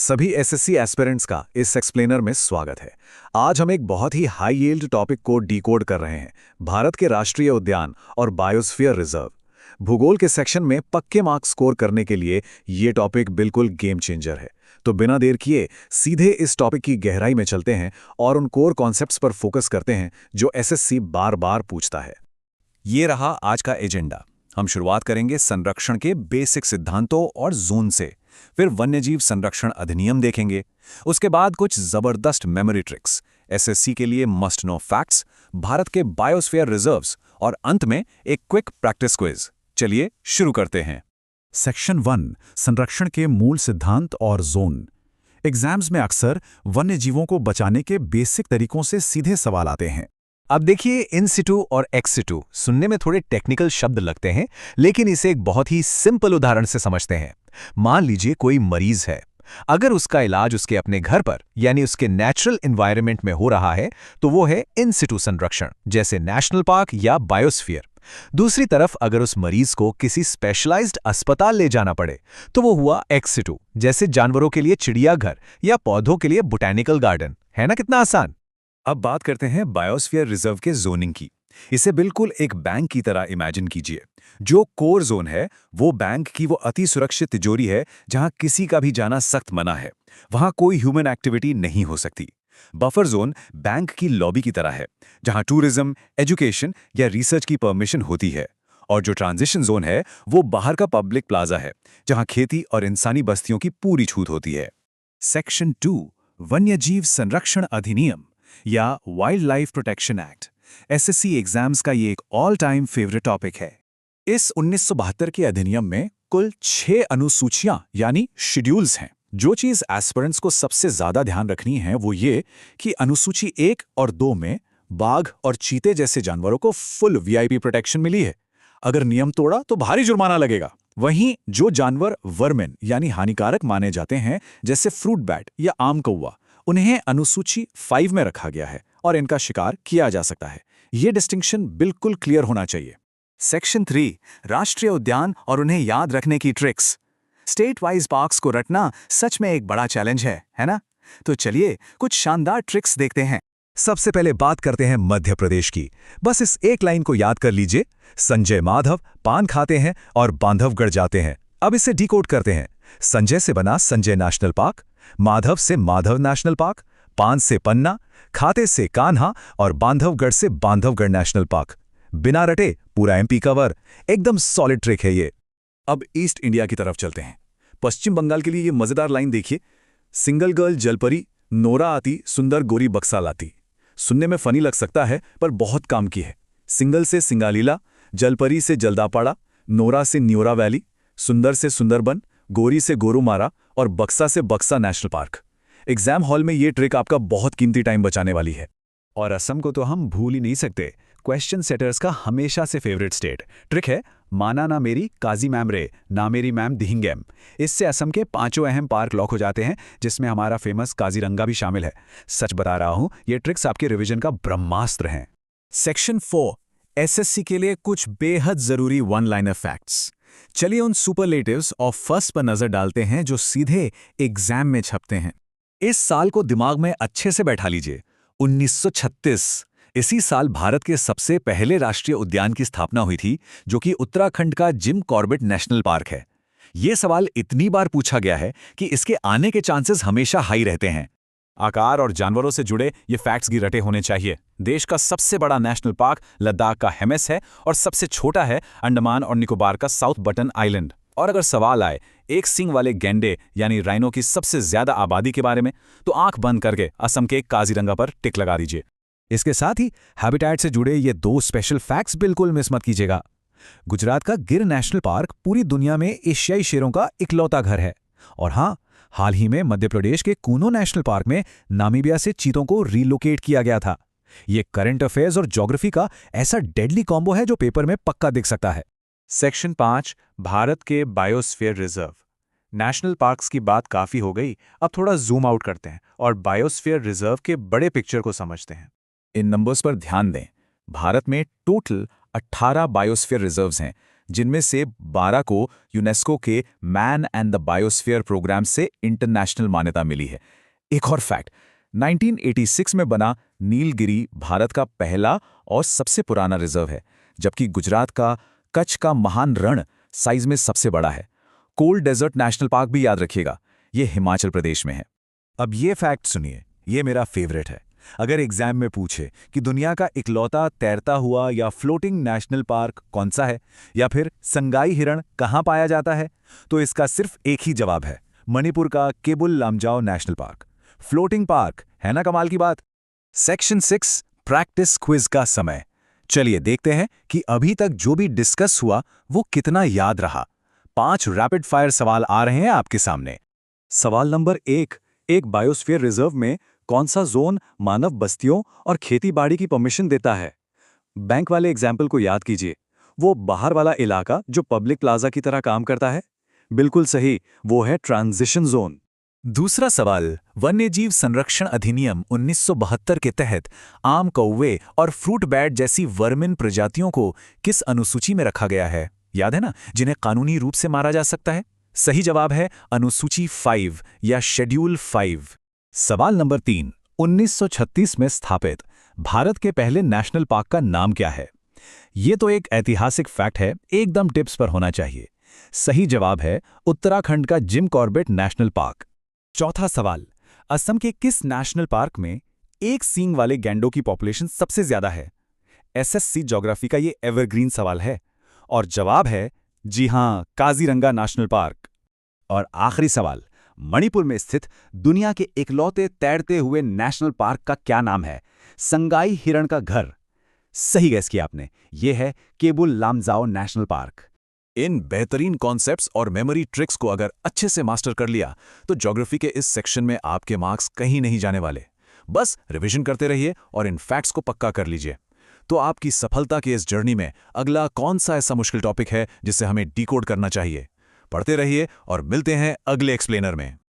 सभी SSC aspirants का इस एक्सप्लेनर में स्वागत है। आज हम एक बहुत ही हाई यील्ड टॉपिक को डिकोड कर रहे हैं, भारत के राष्ट्रीय उद्यान और बायोस्फीयर रिजर्व। भूगोल के सेक्शन में पक्के मार्क्स स्कोर करने के लिए ये टॉपिक बिल्कुल गेम चेंजर है। तो बिना देर किए सीधे इस टॉपिक की गहराई में चलते हैं और उन कोर कॉन्सेप्ट्स पर फोकस करते हैं जो एसएससी बार बार पूछता है। ये रहा आज का एजेंडा। हम शुरुआत करेंगे संरक्षण के बेसिक सिद्धांतों और जोन से, फिर वन्यजीव संरक्षण अधिनियम देखेंगे, उसके बाद कुछ जबरदस्त मेमोरी ट्रिक्स, एसएससी के लिए मस्ट नो फैक्ट्स, भारत के बायोस्फीयर रिजर्व्स और अंत में एक क्विक प्रैक्टिस क्विज। चलिए शुरू करते हैं। सेक्शन 1, संरक्षण के मूल सिद्धांत और जोन। एग्जाम्स में अक्सर वन्यजीवों को बचाने के बेसिक तरीकों से सीधे सवाल आते हैं। अब देखिए, इन सिटू और एक्स सिटू सुनने में थोड़े टेक्निकल शब्द लगते हैं, लेकिन इसे एक बहुत ही सिंपल उदाहरण से समझते हैं। मान लीजिए कोई मरीज है। अगर उसका इलाज उसके अपने घर पर यानी उसके नेचुरल एनवायरनमेंट में हो रहा है तो वो है इन सिटू संरक्षण, जैसे नेशनल पार्क या बायोस्फीयर। दूसरी तरफ अगर उस मरीज को किसी स्पेशलाइज्ड अस्पताल ले जाना पड़े तो वो हुआ एक्स सिटू, जैसे जानवरों के लिए चिड़ियाघर या पौधों के लिए बोटैनिकल गार्डन। है ना, कितना आसान। अब बात करते हैं बायोस्फीयर रिजर्व के जोनिंग की। इसे बिल्कुल एक बैंक की तरह इमेजिन कीजिए। जो कोर जोन है वो बैंक की वो अति सुरक्षित तिजोरी है जहां किसी का भी जाना सख्त मना है, वहां कोई ह्यूमन एक्टिविटी नहीं हो सकती। बफर जोन बैंक की लॉबी की तरह है जहां टूरिज्म, एजुकेशन या रिसर्च की परमिशन होती है। और जो ट्रांजिशन जोन है वो बाहर का पब्लिक प्लाजा है जहां खेती और इंसानी बस्तियों की पूरी छूट होती है। सेक्शन 2, वन्यजीव संरक्षण अधिनियम या wild life protection act. SSC exams का ये एक ऑल टाइम फेवरेट टॉपिक है। इस 1972 के अधिनियम में कुल 6 अनुसूचियां यानी शेड्यूल्स हैं। जो चीज एस्पिरेंट्स को सबसे ज्यादा ध्यान रखनी है वो ये कि अनुसूची 1 और 2 में बाघ और चीते जैसे जानवरों को फुल वीआईपी प्रोटेक्शन मिली है। अगर नियम तोड़ा तो भारी जुर्माना लगेगा। वहीं जो जानवर वर्मिन यानी हानिकारक माने जाते हैं, जैसे फ्रूट बैट या आम कौवा, उन्हें अनुसूची 5 में रखा गया है और इनका शिकार किया जा सकता है। ये डिस्टिंक्शन बिल्कुल क्लियर होना चाहिए। सेक्शन 3, राष्ट्रीय उद्यान और उन्हें याद रखने की ट्रिक्स। स्टेट वाइज पार्क्स को रटना सच में एक बड़ा चैलेंज है ना? तो चलिए कुछ शानदार ट्रिक्स देखते हैं। सबसे पहले बात करते हैं मध्य प्रदेश की। बस इस एक लाइन को याद कर लीजिए। संजय माधव पान खाते हैं और बांधवगढ़ जाते हैं। अब इसे डिकोड करते हैं। संजय से बना संजय नेशनल पार्क, माधव से माधव नेशनल पार्क, पान से पन्ना, खाते से कान्हा और बांधवगढ़ से बांधवगढ़ नेशनल पार्क। बिना रटे पूरा एमपी कवर। एकदम सॉलिड ट्रिक है ये। अब ईस्ट इंडिया की तरफ चलते हैं। पश्चिम बंगाल के लिए ये मजेदार लाइन देखिए। सिंगल गर्ल जलपरी, नोरा आती, सुंदर गोरी बक्सा लाती। सुनने में फनी लग सकता है पर बहुत काम की है। सिंगल से सिंगालीला, जलपरी से जल्दापाड़ा, नोरा से न्योरा वैली, सुंदर से सुंदरबन, गोरी से गोरुमारा और बक्सा से बक्सा नेशनल पार्क। एग्जाम हॉल में ये ट्रिक आपका बहुत कीमती टाइम बचाने वाली है। और असम को तो हम भूल ही नहीं सकते। क्वेश्चन सेटर्स का हमेशा से फेवरेट स्टेट। ट्रिक है माना ना मेरी काजी मैम रे, ना मेरी मैम दिहिंगेम। इससे असम के 5 अहम पार्क लॉक हो जाते हैं, जिसमें हमारा फेमस काजीरंगा भी शामिल है। सच बता रहा हूं, ये ट्रिक्स आपके रिवीजन का ब्रह्मास्त्र हैं। सेक्शन 4, एसएससी के लिए कुछ बेहद जरूरी वन लाइनर फैक्ट्स। चलिए उन सुपरलेटिव्स और फर्स्ट पर नजर डालते हैं जो सीधे एग्जाम में छपते हैं। इस साल को दिमाग में अच्छे से बैठा लीजिए। 1936, इसी साल भारत के सबसे पहले राष्ट्रीय उद्यान की स्थापना हुई थी, जो कि उत्तराखंड का जिम कॉर्बेट नेशनल पार्क है। यह सवाल इतनी बार पूछा गया है कि इसके आने के चांसेस हमेशा हाई रहते हैं। आकार और जानवरों से जुड़े ये फैक्ट्स की रटे होने चाहिए। देश का सबसे बड़ा नेशनल पार्क लद्दाख का हेमेस है और सबसे छोटा है अंडमान और निकोबार का साउथ बटन आइलैंड। और अगर सवाल आए एक सींग वाले गैंडे यानी राइनो की सबसे ज्यादा आबादी के बारे में, तो आंख बंद करके असम के काजीरंगा पर टिक लगा दीजिए। इसके साथ ही हैबिटेट से जुड़े ये 2 स्पेशल फैक्ट्स बिल्कुल मिस मत कीजिएगा। गुजरात का गिर नेशनल पार्क पूरी दुनिया में एशियाई शेरों का इकलौता घर है। और हाँ, हाल ही में मध्य प्रदेश के कूनो नेशनल पार्क में नामीबिया से चीतों को रीलोकेट किया गया था। ये करंट अफेयर्स और ज्योग्राफी का ऐसा डेडली कॉम्बो है जो पेपर में पक्का दिख सकता है। सेक्शन 5, भारत के बायोस्फीयर रिजर्व। नेशनल पार्क्स की बात काफी हो गई, अब थोड़ा जूम आउट करते हैं और बायोस्फीयर रिजर्व के बड़े पिक्चर को समझते हैं। इन नंबर्स पर ध्यान दें। भारत में टोटल 18 बायोस्फीयर रिजर्व्स हैं, जिनमें से 12 को यूनेस्को के man and the biosphere programme से इंटरनेशनल मान्यता मिली है। एक और फैक्ट, 1986 में बना नीलगिरी भारत का पहला और सबसे पुराना रिजर्व है, जबकि गुजरात का कच्छ का महान रण साइज में सबसे बड़ा है। कोल्ड डेजर्ट नेशनल पार्क भी याद रखिएगा, ये हिमाचल प्रदेश में है। अब ये फैक्ट सुनिए, ये मेरा फेवरेट है। अगर एग्जाम में पूछे कि दुनिया का इकलौता तैरता हुआ या फ्लोटिंग नेशनल पार्क कौन सा है, या फिर संगाई हिरण कहाँ पाया जाता है, तो इसका सिर्फ एक ही जवाब है, मणिपुर का Keibul Lamjao national park. Floating park है ना कमाल की बात। सेक्शन 6 प्रैक्टिस क्विज का समय। चलिए देखते हैं कि अभी तक जो भी डिस्कस हुआ वो कितना याद रहा। 5 रैपिड फायर सवाल आ रहे हैं आपके सामने। सवाल नंबर 1, एक बायोस्फीयर रिजर्व में कौन सा जोन मानव बस्तियों और खेतीबाड़ी की परमिशन देता है? बैंक वाले एग्जाम्पल को याद कीजिए, वो बाहर वाला इलाका जो पब्लिक प्लाजा की तरह काम करता है। बिल्कुल सही, वो है ट्रांजिशन जोन। दूसरा सवाल, वन्यजीव संरक्षण अधिनियम 1972 के तहत आम कौवे और फ्रूट बैट जैसी वर्मिन प्रजातियों को किस अनुसूची में रखा गया है? याद है ना, जिन्हें कानूनी रूप से मारा जा सकता है। सही जवाब है अनुसूची 5 या शेड्यूल 5। सवाल नंबर 3, 1936 में स्थापित भारत के पहले नेशनल पार्क का नाम क्या है? ये तो एक ऐतिहासिक फैक्ट है, एकदम टिप्स पर होना चाहिए। सही जवाब है उत्तराखंड का जिम कॉर्बेट नेशनल पार्क। चौथा सवाल, असम के किस नेशनल पार्क में एक सींग वाले गैंडों की पॉपुलेशन सबसे ज्यादा है? एसएससी ज्योग्राफी का ये एवरग्रीन सवाल है और जवाब है जी हां, काजीरंगा नेशनल पार्क। और आखिरी सवाल, मणिपुर में स्थित दुनिया के इकलौते तैरते हुए नेशनल पार्क का क्या नाम है? संगाई हिरण का घर। सही गैस किया आपने, यह है केबुल लामजाओ नेशनल पार्क। इन बेहतरीन कॉन्सेप्ट्स और मेमोरी ट्रिक्स को अगर अच्छे से मास्टर कर लिया तो ज्योग्राफी के इस सेक्शन में आपके मार्क्स कहीं नहीं जाने वाले। बस रिवीजन करते रहिए और इन फैक्ट्स को पक्का कर लीजिए। तो आपकी सफलता की इस जर्नी में अगला कौन सा ऐसा मुश्किल टॉपिक है जिसे हमें डिकोड करना चाहिए? पढ़ते रहिए और मिलते हैं अगले एक्सप्लेनर में।